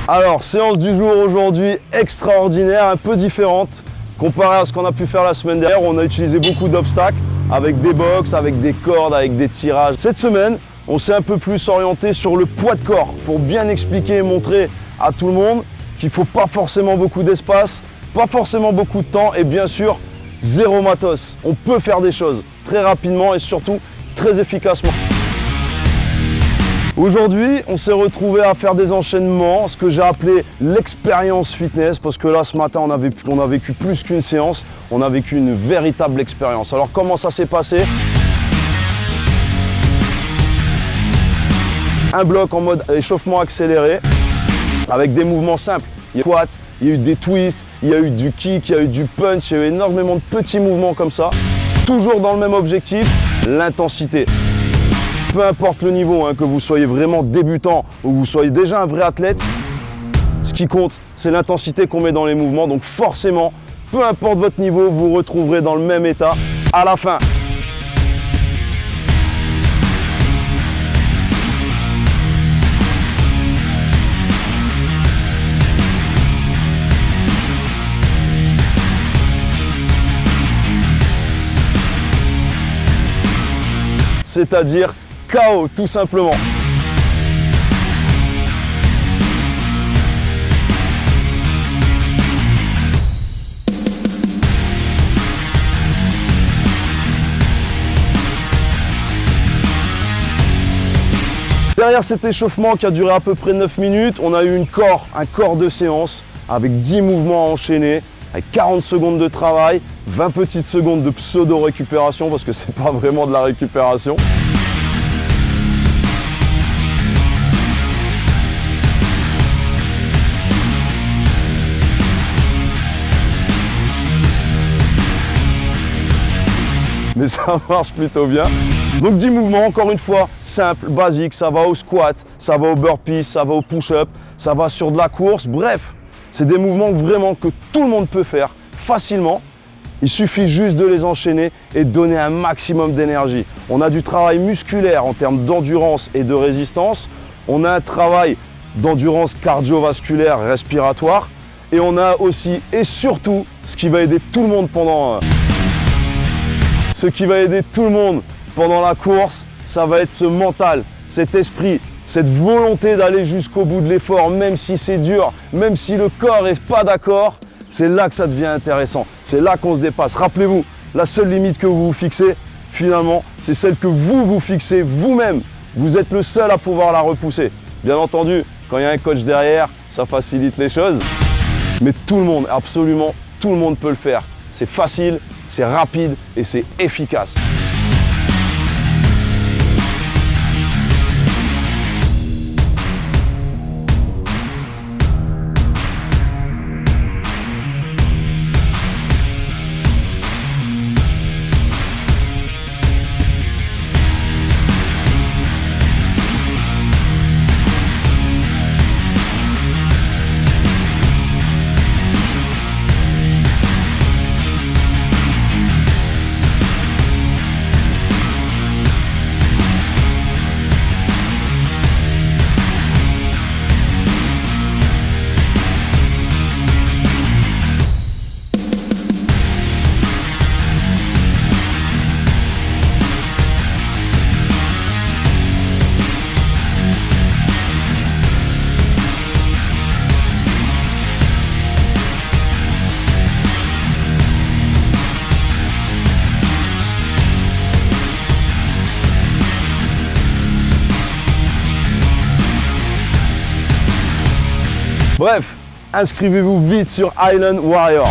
Alors, séance du jour aujourd'hui extraordinaire, un peu différente comparé à ce qu'on a pu faire la semaine dernière. On a utilisé beaucoup d'obstacles avec des box, avec des cordes, avec des tirages. Cette semaine, on s'est un peu plus orienté sur le poids de corps pour bien expliquer et montrer à tout le monde qu'il ne faut pas forcément beaucoup d'espace, pas forcément beaucoup de temps et bien sûr, zéro matos. On peut faire des choses très rapidement et surtout très efficacement. Aujourd'hui, on s'est retrouvé à faire des enchaînements, ce que j'ai appelé l'expérience fitness, parce que là, ce matin, on a vécu plus qu'une séance, on a vécu une véritable expérience. Alors, comment ça s'est passé? Un bloc en mode échauffement accéléré, avec des mouvements simples. Il y a des squats, il y a eu des twists, il y a eu du kick, il y a eu du punch, il y a eu énormément de petits mouvements comme ça. Toujours dans le même objectif, l'intensité. Peu importe le niveau, que vous soyez vraiment débutant ou vous soyez déjà un vrai athlète, ce qui compte, c'est l'intensité qu'on met dans les mouvements. Donc forcément, peu importe votre niveau, vous vous retrouverez dans le même état à la fin. C'est-à-dire KO tout simplement. Derrière cet échauffement qui a duré à peu près 9 minutes, on a eu un corps de séance avec 10 mouvements enchaînés, avec 40 secondes de travail, 20 petites secondes de pseudo-récupération parce que c'est pas vraiment de la récupération. Mais ça marche plutôt bien. Donc 10 mouvements, encore une fois, simples, basiques, ça va au squat, ça va au burpee, ça va au push-up, ça va sur de la course, bref, c'est des mouvements vraiment que tout le monde peut faire facilement. Il suffit juste de les enchaîner et de donner un maximum d'énergie. On a du travail musculaire en termes d'endurance et de résistance, on a un travail d'endurance cardiovasculaire, respiratoire, et on a aussi et surtout ce qui va aider tout le monde pendant la course, ça va être ce mental, cet esprit, cette volonté d'aller jusqu'au bout de l'effort, même si c'est dur, même si le corps n'est pas d'accord, c'est là que ça devient intéressant, c'est là qu'on se dépasse. Rappelez-vous, la seule limite que vous vous fixez, finalement, c'est celle que vous vous fixez vous-même. Vous êtes le seul à pouvoir la repousser. Bien entendu, quand il y a un coach derrière, ça facilite les choses, mais tout le monde, absolument tout le monde peut le faire. C'est facile, c'est rapide et c'est efficace. Bref, inscrivez-vous vite sur Island Warrior.